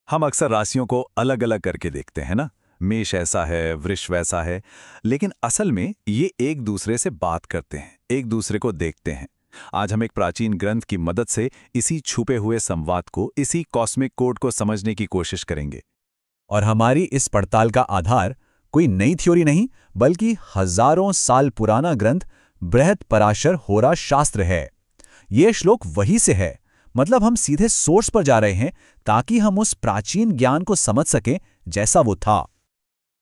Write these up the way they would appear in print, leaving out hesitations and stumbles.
हम अक्सर राशियों को अलग अलग करके देखते हैं ना। मेष ऐसा है, वृष वैसा है, लेकिन असल में ये एक दूसरे से बात करते हैं, एक दूसरे को देखते हैं। आज हम एक प्राचीन ग्रंथ की मदद से इसी छुपे हुए संवाद को, इसी कॉस्मिक कोड को समझने की कोशिश करेंगे। और हमारी इस पड़ताल का आधार कोई नई थ्योरी नहीं, बल्कि हजारों साल पुराना ग्रंथ बृहद पराशर होरा शास्त्र है। ये श्लोक वही से है, मतलब हम सीधे सोर्स पर जा रहे हैं ताकि हम उस प्राचीन ज्ञान को समझ सकें जैसा वो था।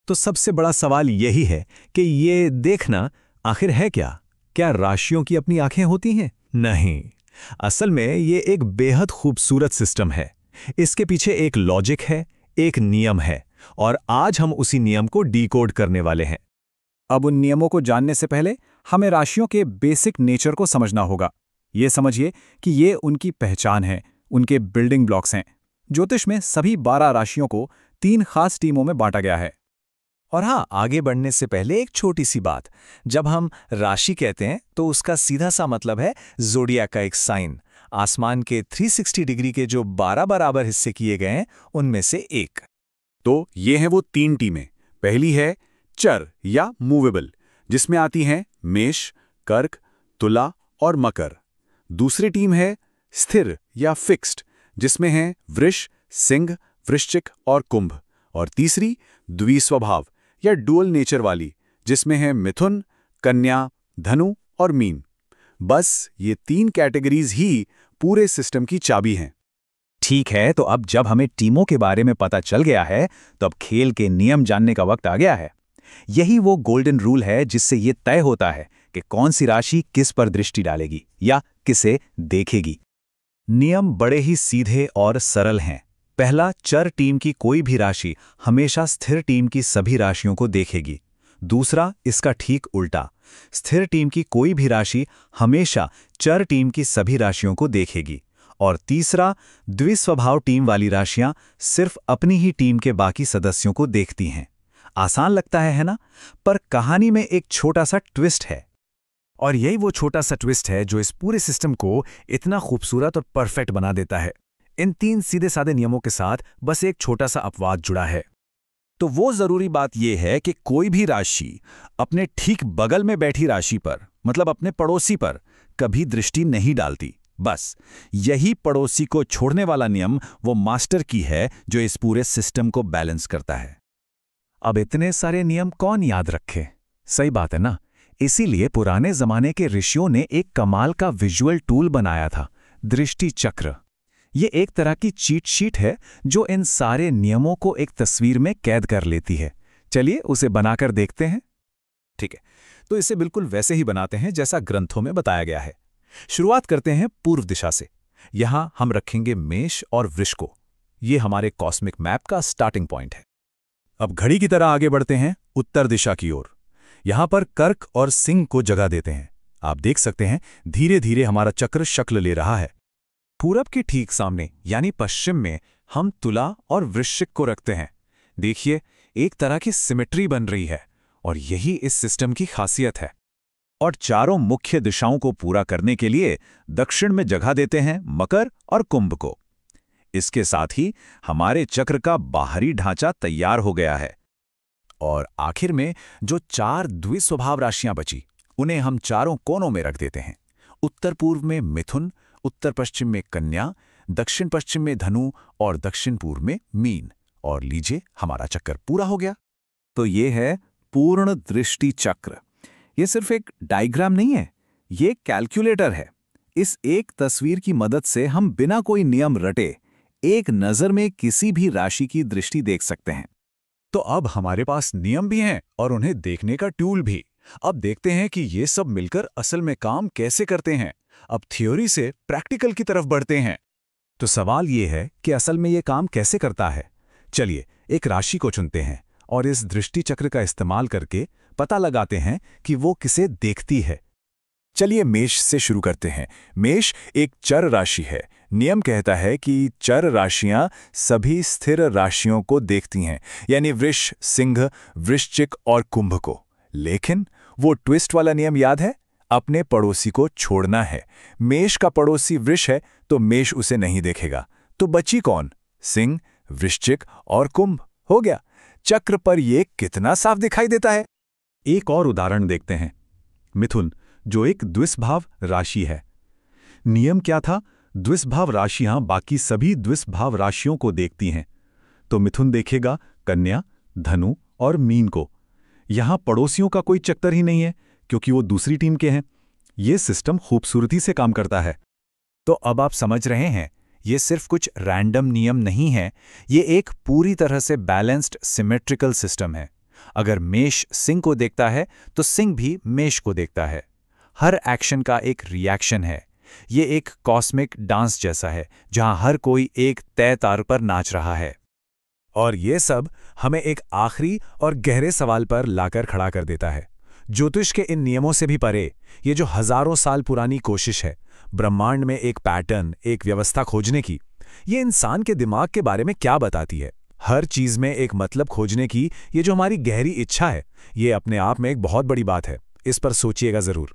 तो सबसे बड़ा सवाल यही है कि ये देखना आखिर है क्या? क्या राशियों की अपनी आंखें होती हैं? नहीं, असल में ये एक बेहद खूबसूरत सिस्टम है। इसके पीछे एक लॉजिक है, एक नियम है, और आज हम उसी नियम को डिकोड करने वाले हैं। अब उन नियमों को जानने से पहले हमें राशियों के बेसिक नेचर को समझना होगा। ये समझिए कि ये उनकी पहचान है, उनके बिल्डिंग ब्लॉक्स हैं। ज्योतिष में सभी 12 राशियों को 3 खास टीमों में बांटा गया है। और हाँ, आगे बढ़ने से पहले एक छोटी सी बात। जब हम राशि कहते हैं तो उसका सीधा सा मतलब है ज़ोडिएक का एक साइन। आसमान के 360 डिग्री के जो 12 बराबर हिस्से किए गए हैं, उनमें से एक। तो ये हैं वो 3 टीमें। पहली है चर या मूवेबल, जिसमें आती हैं मेष, कर्क, तुला और मकर। दूसरी टीम है स्थिर या फिक्स्ड, जिसमें हैं वृष, सिंह, वृश्चिक और कुंभ। और तीसरी द्विस्वभाव या डुअल नेचर वाली, जिसमें हैं मिथुन, कन्या, धनु और मीन। बस ये 3 कैटेगरीज ही पूरे सिस्टम की चाबी हैं। ठीक है, तो अब जब हमें टीमों के बारे में पता चल गया है, तो अब खेल के नियम जानने का वक्त आ गया है। यही वो गोल्डन रूल है जिससे ये तय होता है कि कौन सी राशि किस पर दृष्टि डालेगी या किसे देखेगी। नियम बड़े ही सीधे और सरल हैं। पहला, चर टीम की कोई भी राशि हमेशा स्थिर टीम की सभी राशियों को देखेगी। दूसरा, इसका ठीक उल्टा, स्थिर टीम की कोई भी राशि हमेशा चर टीम की सभी राशियों को देखेगी। और तीसरा, द्विस्वभाव टीम वाली राशियां सिर्फ अपनी ही टीम के बाकी सदस्यों को देखती हैं। आसान लगता है ना? पर कहानी में एक छोटा सा ट्विस्ट है। और यही वो छोटा सा ट्विस्ट है जो इस पूरे सिस्टम को इतना खूबसूरत और परफेक्ट बना देता है। इन 3 सीधे साधे नियमों के साथ बस एक छोटा सा अपवाद जुड़ा है। तो वो जरूरी बात यह है कि कोई भी राशि अपने ठीक बगल में बैठी राशि पर, मतलब अपने पड़ोसी पर, कभी दृष्टि नहीं डालती। बस यही पड़ोसी को छोड़ने वाला नियम वो मास्टर की है जो इस पूरे सिस्टम को बैलेंस करता है। अब इतने सारे नियम कौन याद रखे? सही बात है ना? इसीलिए पुराने जमाने के ऋषियों ने एक कमाल का विजुअल टूल बनाया था, दृष्टि चक्र। ये एक तरह की चीट शीट है जो इन सारे नियमों को एक तस्वीर में कैद कर लेती है। चलिए उसे बनाकर देखते हैं। ठीक है, तो इसे बिल्कुल वैसे ही बनाते हैं जैसा ग्रंथों में बताया गया है। शुरुआत करते हैं पूर्व दिशा से। यहां हम रखेंगे मेष और वृष को। ये हमारे कॉस्मिक मैप का स्टार्टिंग पॉइंट है। अब घड़ी की तरह आगे बढ़ते हैं उत्तर दिशा की ओर। यहां पर कर्क और सिंह को जगह देते हैं। आप देख सकते हैं धीरे धीरे हमारा चक्र शक्ल ले रहा है। पूरब के ठीक सामने यानी पश्चिम में हम तुला और वृश्चिक को रखते हैं। देखिए, एक तरह की सिमेट्री बन रही है, और यही इस सिस्टम की खासियत है। और चारों मुख्य दिशाओं को पूरा करने के लिए दक्षिण में जगह देते हैं मकर और कुंभ को। इसके साथ ही हमारे चक्र का बाहरी ढांचा तैयार हो गया है। और आखिर में जो 4 द्विस्वभाव राशियां बची, उन्हें हम चारों कोनों में रख देते हैं। उत्तर पूर्व में मिथुन, उत्तर पश्चिम में कन्या, दक्षिण पश्चिम में धनु और दक्षिण पूर्व में मीन। और लीजिए, हमारा चक्कर पूरा हो गया। तो ये है पूर्ण दृष्टि चक्र। ये सिर्फ एक डायग्राम नहीं है, ये कैलकुलेटर है। इस एक तस्वीर की मदद से हम बिना कोई नियम रटे एक नजर में किसी भी राशि की दृष्टि देख सकते हैं। तो अब हमारे पास नियम भी हैं और उन्हें देखने का टूल भी। अब देखते हैं कि ये सब मिलकर असल में काम कैसे करते हैं। अब थ्योरी से प्रैक्टिकल की तरफ बढ़ते हैं। तो सवाल ये है कि असल में ये काम कैसे करता है। चलिए एक राशि को चुनते हैं और इस दृष्टि चक्र का इस्तेमाल करके पता लगाते हैं कि वो किसे देखती है। चलिए मेष से शुरू करते हैं। मेष एक चर राशि है। नियम कहता है कि चर राशियां सभी स्थिर राशियों को देखती हैं, यानी वृष, सिंह, वृश्चिक और कुंभ को। लेकिन वो ट्विस्ट वाला नियम याद है? अपने पड़ोसी को छोड़ना है। मेष का पड़ोसी वृष है तो मेष उसे नहीं देखेगा। तो बची कौन? सिंह, वृश्चिक और कुंभ। हो गया। चक्र पर ये कितना साफ दिखाई देता है। एक और उदाहरण देखते हैं। मिथुन, जो एक द्विस्भाव राशि है। नियम क्या था? द्विस्भाव राशियां बाकी सभी द्विस्भाव राशियों को देखती हैं। तो मिथुन देखेगा कन्या, धनु और मीन को। यहां पड़ोसियों का कोई चक्कर ही नहीं है, क्योंकि वो दूसरी टीम के हैं। ये सिस्टम खूबसूरती से काम करता है। तो अब आप समझ रहे हैं, ये सिर्फ कुछ रैंडम नियम नहीं है, ये एक पूरी तरह से बैलेंस्ड सिमेट्रिकल सिस्टम है। अगर मेष सिंह को देखता है तो सिंह भी मेष को देखता है। हर एक्शन का एक रिएक्शन है। ये एक कॉस्मिक डांस जैसा है, जहां हर कोई एक तय तार पर नाच रहा है। और ये सब हमें एक आखिरी और गहरे सवाल पर लाकर खड़ा कर देता है। ज्योतिष के इन नियमों से भी परे, ये जो हजारों साल पुरानी कोशिश है ब्रह्मांड में एक पैटर्न, एक व्यवस्था खोजने की, ये इंसान के दिमाग के बारे में क्या बताती है? हर चीज में एक मतलब खोजने की ये जो हमारी गहरी इच्छा है, ये अपने आप में एक बहुत बड़ी बात है। इस पर सोचिएगा जरूर।